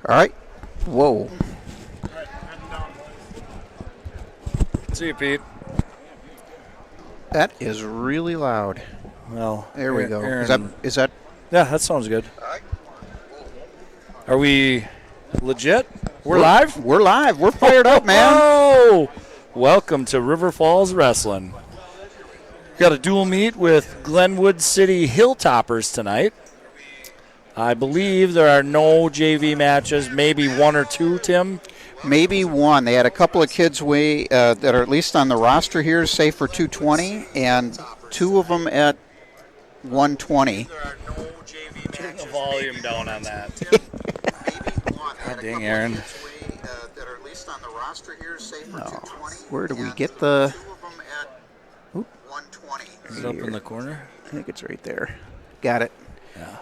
All right. Whoa. See you, Pete. That is really loud. Well, There we go. Aaron, Is that? yeah, that sounds good. Are we legit? We're live? We're live. We're fired up, man. Oh! Welcome to River Falls Wrestling. Got a dual meet with Glenwood City Hilltoppers tonight. I believe there are no JV matches, maybe one or two, Tim. Maybe one. They had a couple of kids that are at least on the roster here, say for 220, and two of them at 120. There are no JV matches. Turn the volume down on that. God dang, Aaron. Where do we get the? Is it up in the corner? I think it's right there. Got it. Yeah.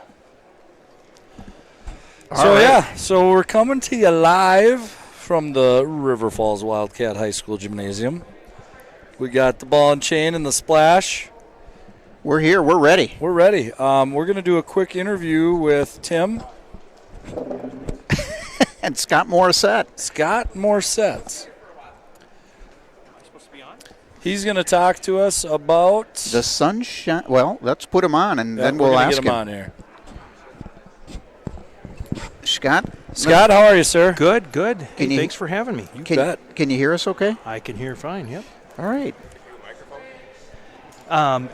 All right. So we're coming to you live from the River Falls WILDCAT High School Gymnasium. We got the ball and chain and the splash. We're here. We're ready. We're ready. We're going to do a quick interview with Tim. And Scott Morissette. Scott Morissette. He's going to talk to us about the sunshine. Well, let's put him on, and then we'll ask get him on here. Scott, how are you, sir? Good. Hey, thanks for having me. You bet. Can you hear us okay? I can hear fine, yep. All right.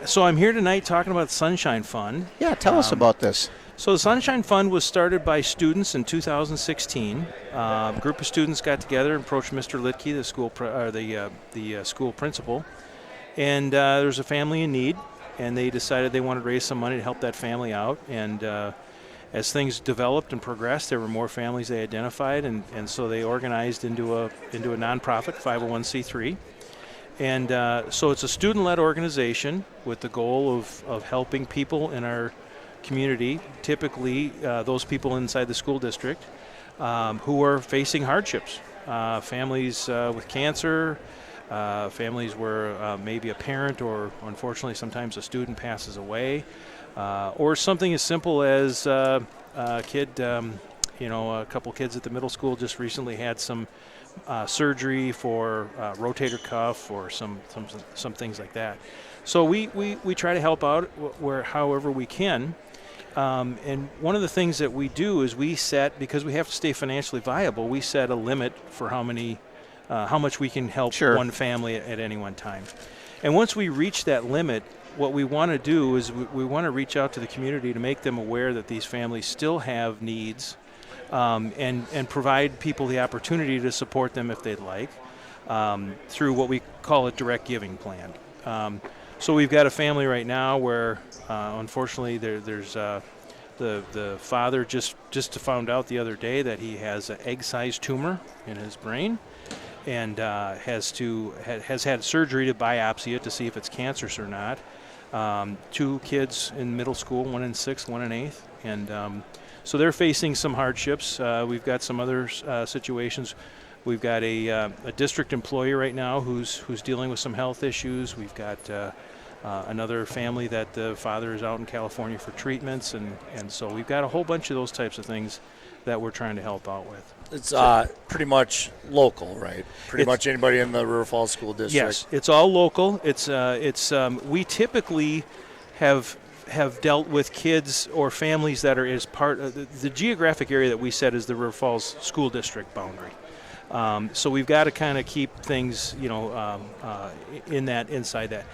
So I'm here tonight talking about the Sunshine Fund. Yeah, tell us about this. So the Sunshine Fund was started by students in 2016. A group of students got together and approached Mr. Litke, the school principal, and there was a family in need, and they decided they wanted to raise some money to help that family out. And as things developed and progressed, there were more families they identified, and so they organized into a nonprofit 501c3. And so it's a student-led organization with the goal of helping people in our community, typically those people inside the school district who are facing hardships. Families with cancer, families where maybe a parent or unfortunately sometimes a student passes away, or something as simple as a kid, a couple kids at the middle school just recently had some surgery for rotator cuff or some things like that. So we try to help out however we can. And one of the things that we do is because we have to stay financially viable, we set a limit for how much we can help one family at any one time. And once we reach that limit, what we want to do is we want to reach out to the community to make them aware that these families still have needs, and provide people the opportunity to support them if they'd like, through what we call a direct giving plan. So we've got a family right now where, unfortunately, there's the father just found out the other day that he has an egg-sized tumor in his brain, and has had surgery to biopsy it to see if it's cancerous or not. Two kids in middle school, one in 6th, one in 8th, and so they're facing some hardships. We've got some other situations. We've got a district employee right now who's dealing with some health issues. We've got another family that the father is out in California for treatments, and so we've got a whole bunch of those types of things that we're trying to help out with. It's pretty much local, right? Pretty much anybody in the River Falls School District. Yes, it's all local. We typically have dealt with kids or families that are as part of the geographic area that we set is the River Falls School District boundary. So we've got to kind of keep things, inside that.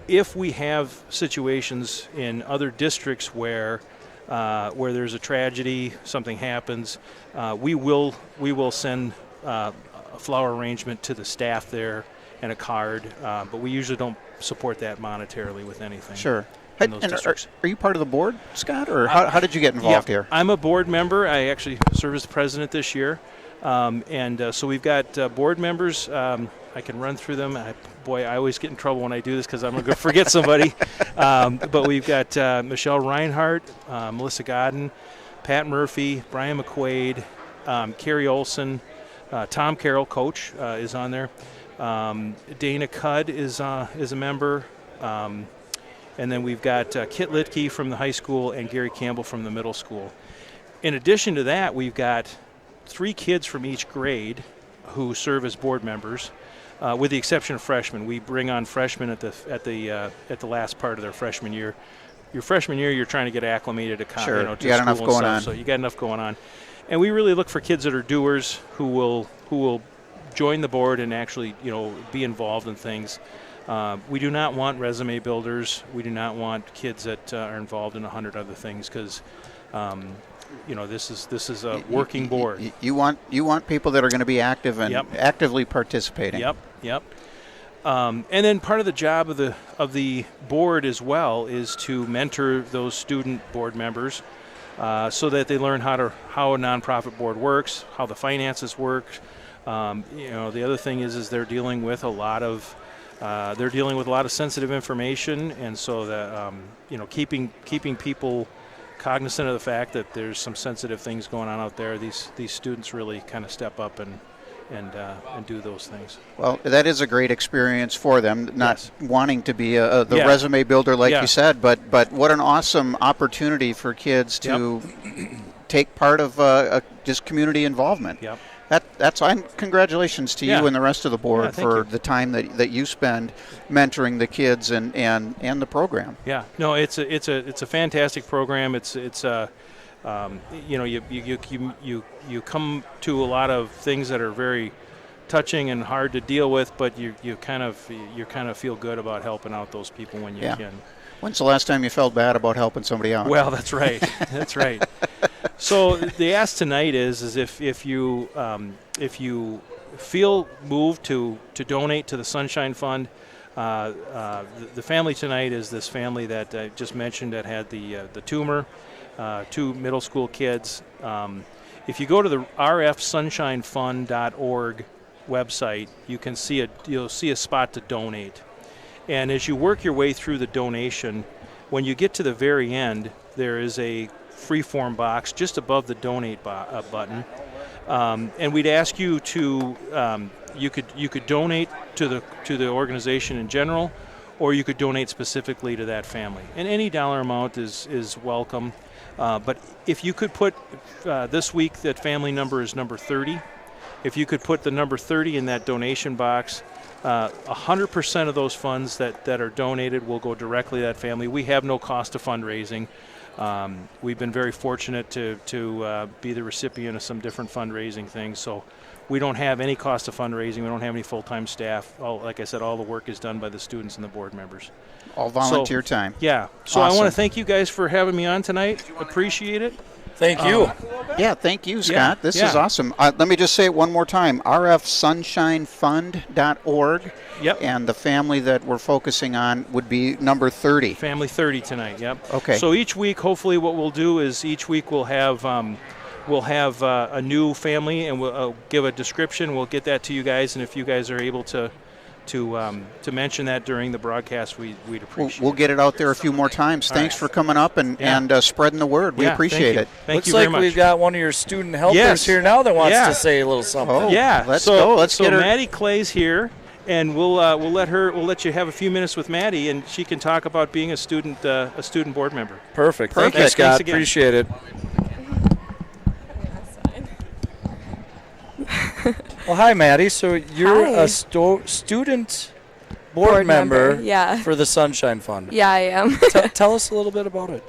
If we have situations in other districts where there's a tragedy, something happens, we will send a flower arrangement to the staff there and a card, but we usually don't support that monetarily with anything. Sure. And are you part of the board, Scott, or how did you get involved here? I'm a board member. I actually serve as the president this year. So we've got board members. I can run through them. I always get in trouble when I do this because I'm going to forget somebody. But we've got Michelle Reinhardt, Melissa Godden, Pat Murphy, Brian McQuaid, Carrie Olson, Tom Carroll, coach, is on there. Dana Cudd is a member. And then we've got Kit Litke from the high school and Gary Campbell from the middle school. In addition to that, we've got 3 kids from each grade who serve as board members, with the exception of freshmen. We bring on freshmen at the last part of their freshman year. Your freshman year, you're trying to get acclimated to Sure. to You got school enough and going stuff, on. so you got enough going on. And we really look for kids that are doers who will join the board and actually be involved in things. We do not want resume builders. We do not want kids that are involved in 100 other things, because this is a working board. You want people that are going to be active and Yep. actively participating. Yep. And then part of the job of the board as well is to mentor those student board members, so that they learn how a nonprofit board works, how the finances work. The other thing is they're dealing with a lot of sensitive information, and so that keeping people cognizant of the fact that there's some sensitive things going on out there. These students really kind of step up and do those things. Well, that is a great experience for them, not Yes. wanting to be the Yeah. resume builder like Yeah. you said, but what an awesome opportunity for kids to take part of just community involvement. Yep. Congratulations to Yeah. you and the rest of the board Yeah, thank for you. the time that you spend mentoring the kids and the program. Yeah, no, it's a fantastic program. You come to a lot of things that are very touching and hard to deal with, but you kind of feel good about helping out those people when you Yeah. can. When's the last time you felt bad about helping somebody out? Well, that's right. That's right. So the ask tonight is if you feel moved to donate to the Sunshine Fund. The family tonight is this family that I just mentioned that had the tumor, 2 middle school kids. If you go to the rfsunshinefund.org website, you'll see a spot to donate. And as you work your way through the donation, when you get to the very end, there is a free form box just above the donate button, and we'd ask you to you could donate to the organization in general, or you could donate specifically to that family. And any dollar amount is welcome. But if you could put this week, that family number is number 30. If you could put the number 30 in that donation box, 100% of those funds that are donated will go directly to that family. We have no cost of fundraising. We've been very fortunate to be the recipient of some different fundraising things. So we don't have any cost of fundraising. We don't have any full-time staff. Like I said, all the work is done by the students and the board members. All volunteer time. Yeah. So Awesome. I want to thank you guys for having me on tonight. Appreciate it. Thank you. Yeah, thank you, Scott. Yeah, This yeah. is awesome. Let me just say it one more time, rfsunshinefund.org. Yep. And the family that we're focusing on would be number 30. Family 30 tonight. Yep. Okay. So each week, hopefully, what we'll do is each week we'll have a new family, and we'll give a description. We'll get that to you guys, and if you guys are able to mention that during the broadcast, we'd appreciate We'll get it out there a few more times. All Thanks right. for coming up and spreading the word. We Yeah, appreciate it. Thank Looks you very like much. we've got one of your student helpers Yes. here now that wants Yeah. to say a little something. Oh. Yeah, let's so, go. Let's so get her. Maddie Clay's here, and we'll let you have a few minutes with Maddie, and she can talk about being a student board member. Perfect. Thank you, Thanks Scott. again. Appreciate it. Well, hi, Maddie. So you're Hi. a student board member Yeah. for the Sunshine Fund. Yeah, I am. Tell us a little bit about it.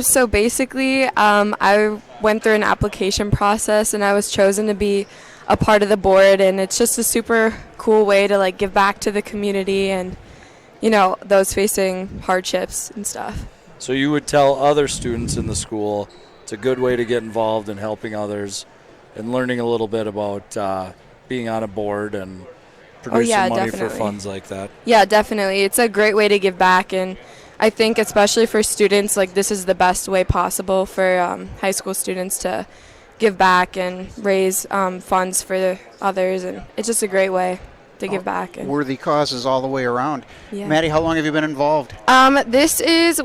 So basically, I went through an application process and I was chosen to be a part of the board, and it's just a super cool way to give back to the community and those facing hardships and stuff. So you would tell other students in the school it's a good way to get involved in helping others and learning a little bit about being on a board and producing yeah, money definitely. for funds like that. Yeah, definitely. It's a great way to give back, and I think especially for students, this is the best way possible for high school students to give back and raise funds for others, and it's just a great way to give back. And Worthy causes all the way around. yeah. Maddie, how long have you been involved? This is,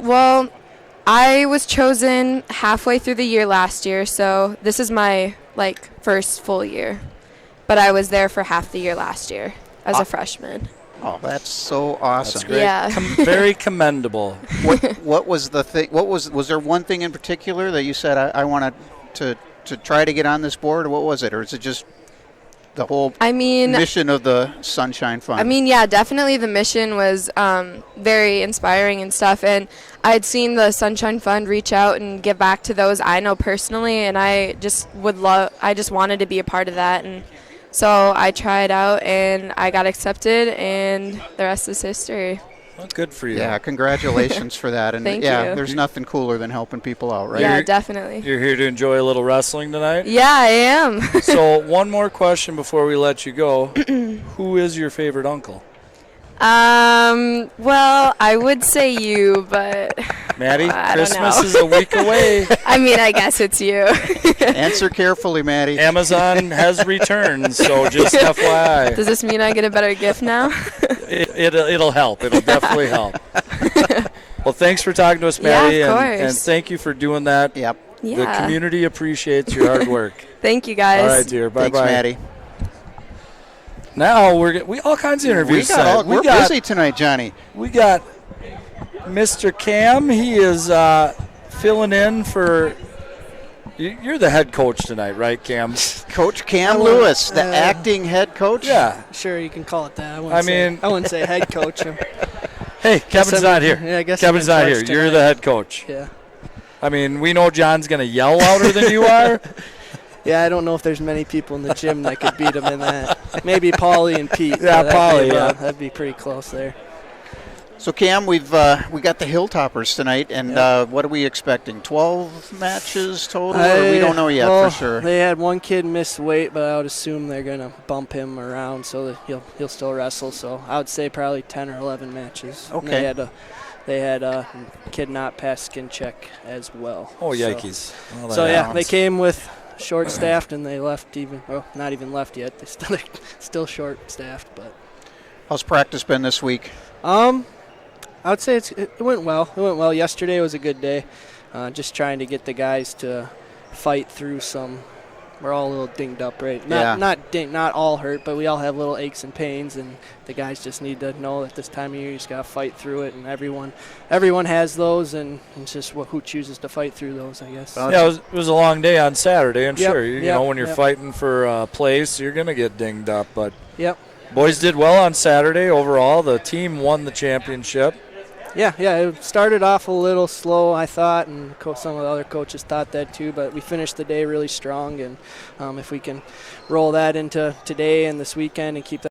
I was chosen halfway through the year last year, so this is my first full year. But I was there for half the year last year as a freshman. Oh, that's so awesome. That's great. Yeah. Very commendable. What was the thing? Was there one thing in particular that you said I wanted to to try to get on this board, or what was it? Or is it just the whole I mean, mission of the Sunshine Fund? I mean, yeah, definitely the mission was very inspiring and stuff. And I'd seen the Sunshine Fund reach out and give back to those I know personally, and I just wanted to be a part of that. And so I tried out, and I got accepted, and the rest is history. Well, good for you. Yeah, congratulations for that. And Thank yeah, you. there's nothing cooler than helping people out, right? Yeah, definitely. You're here to enjoy a little wrestling tonight? Yeah, I am. So one more question before we let you go. Who is your favorite uncle? Well, I would say you, but Maddie, I don't Christmas know. is a week away. I mean, I guess it's you. Answer carefully, Maddie. Amazon has returned, so just FYI. Does this mean I get a better gift now? It'll help. It'll definitely help. Well, thanks for talking to us, Maddie. Yeah, of and course. thank you for doing that. Yep. The Yeah. community appreciates your hard work. Thank you, guys. All right, dear. Bye-bye. Thanks, Maddie. Now we all kinds of interviews tonight. We're busy tonight, Johnny. We got Mr. Cam. He is filling in for. You're the head coach tonight, right, Cam? Coach Cam Lewis, the acting head coach. Yeah. Sure, you can call it that. I wouldn't say head coach. Hey, Kevin's not here. Yeah, I guess Kevin's I'm not in here. charge You're tonight. the head coach. Yeah. I mean, we know John's going to yell louder than you are. Yeah, I don't know if there's many people in the gym that could beat him in that. Maybe Paulie and Pete. Yeah, Paulie, That'd be pretty close there. So Cam, we got the Hilltoppers tonight, and what are we expecting? 12 matches total, or we don't know yet for sure. They had one kid miss weight, but I would assume they're gonna bump him around so that he'll still wrestle. So I would say probably 10 or 11 matches. Okay. And they had a kid not pass skin check as well. Oh, So- yikes. Well, that So yeah, happens. they came with short-staffed, and they left not even left yet. They're still short-staffed, but. How's practice been this week? I would say it went well. It went well. Yesterday was a good day. Just trying to get the guys to fight through some. We're all a little dinged up, right? Not all hurt, but we all have little aches and pains, and the guys just need to know that this time of year you just gotta fight through it, and everyone has those, and it's just who chooses to fight through those, I guess. Yeah, it was a long day on Saturday, and Yep, sure, you know, when you're yep. fighting for a place, you're going to get dinged up. But Yep. boys did well on Saturday overall. The team won the championship. Yeah, it started off a little slow, I thought, and some of the other coaches thought that too, but we finished the day really strong, and if we can roll that into today and this weekend and keep that